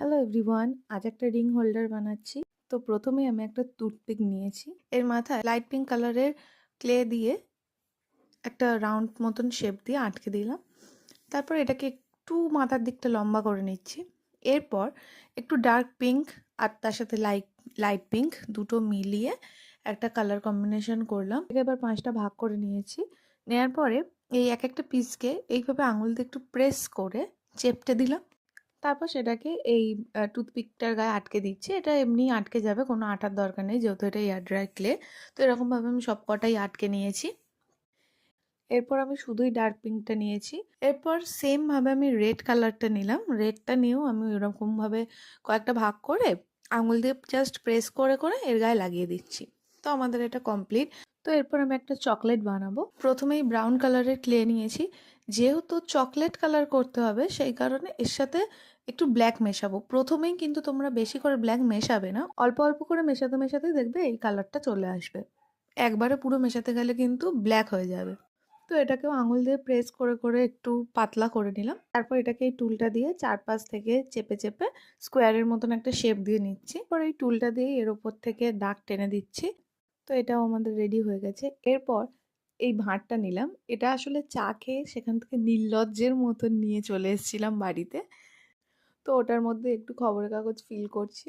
Hello everyone, আজ একটা ring holder বানাচ্ছি। তো প্রথমেই আমি একটা টুথপিক নিয়েছি, এর মাথায় লাইট পিঙ্ক কালারের ক্লে দিয়ে একটা রাউন্ড মতন শেপ দিয়ে আটকে দিলাম। তারপর এটাকে একটু মাথার দিকটা লম্বা করে নিচ্ছি। এরপর একটু ডার্ক পিঙ্ক আর তার সাথে লাইট পিঙ্ক দুটো মিলিয়ে একটা কালার কম্বিনেশন করলাম। এবার 5টা ভাগ করে নিয়েছি। নেওয়ার পরে এই একটা পিসকে এইভাবে আঙুল দিয়ে একটু প্রেস করে চেপটে দিলাম। তারপর সেটাকে এই টুথপিকটার গায়ে আটকে দিচ্ছি। এটা এমনি আটকে যাবে, কোনো আটার দরকার নেই, যেহেতু এটা এয়ার ড্রাই ক্লে। তো এরকমভাবে আমি সবকটাই আটকে নিয়েছি। এরপর আমি শুধুই ডার্ক পিঙ্কটা নিয়েছি। এরপর সেমভাবে আমি রেড কালারটা নিলাম। রেডটা নিয়েও আমি এরকমভাবে কয়েকটা ভাগ করে আঙুল দিয়ে জাস্ট প্রেস করে করে এর গায়ে লাগিয়ে দিচ্ছি। তো আমাদের এটা কমপ্লিট। তো এরপর আমি একটা চকলেট বানাবো। প্রথমেই ব্রাউন কালারের ক্লে নিয়েছি। যেহেতু চকলেট কালার করতে হবে সেই কারণে এর সাথে একটু ব্ল্যাক মেশাবো। প্রথমেই কিন্তু তোমরা বেশি করে ব্ল্যাক মেশাবে না, অল্প অল্প করে মেশাতে মেশাতে দেখবে এই কালারটা চলে আসবে। একবারে পুরো মেশাতে গেলে কিন্তু ব্ল্যাক হয়ে যাবে। তো এটাকেও আঙুল দিয়ে প্রেস করে করে একটু পাতলা করে নিলাম। তারপর এটাকে এই টুলটা দিয়ে চারপাশ থেকে চেপে চেপে স্কোয়ারের মতন একটা শেপ দিয়ে নিচ্ছি। পর এই টুলটা দিয়ে এর ওপর থেকে দাগ টেনে দিচ্ছি। তো এটাও আমাদের রেডি হয়ে গেছে। এরপর এই ভাঁড়টা নিলাম। এটা আসলে চা খেয়ে সেখান থেকে নির্লজ্জের মতন নিয়ে চলে এসেছিলাম বাড়িতে। তো ওটার মধ্যে একটু খবরের কাগজ ফিল করছি,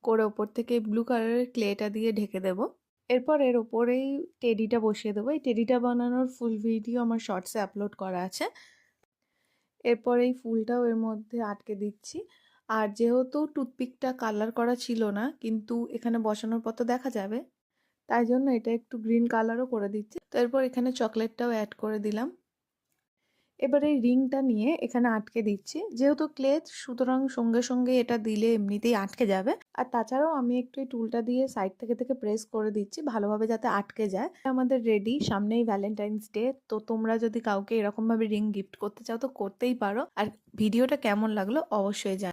করে ওপর থেকে ব্লু কালারের ক্লেটা দিয়ে ঢেকে দেবো। এরপর এর ওপরেই টেডিটা বসিয়ে দেবো। এই টেডিটা বানানোর ফুল ভিডিও আমার শর্টসে আপলোড করা আছে। এরপর এই ফুলটাও এর মধ্যে আটকে দিচ্ছি। আর যেহেতু টুথপিকটা কালার করা ছিল না, কিন্তু এখানে বসানোর পর তো দেখা যাবে, তাই জন্য এটা একটু গ্রিন কালারও করে দিচ্ছি। তো এরপর এখানে চকলেটটাও অ্যাড করে দিলাম। এবার এই রিংটা নিয়ে এখানে আটকে দিচ্ছি। যেহেতু ক্লে, সুতরাং সঙ্গে সঙ্গে এটা দিলে এমনিতেই আটকে যাবে। আর তাছাড়াও আমি একটু এই টুলটা দিয়ে সাইড থেকে থেকে প্রেস করে দিচ্ছি ভালোভাবে যাতে আটকে যায়। আমাদের রেডি। সামনেই ভ্যালেন্টাইন্স ডে। তো তোমরা যদি কাউকে এরকমভাবে রিং গিফট করতে চাও তো করতেই পারো। আর ভিডিওটা কেমন লাগলো অবশ্যই জানাও।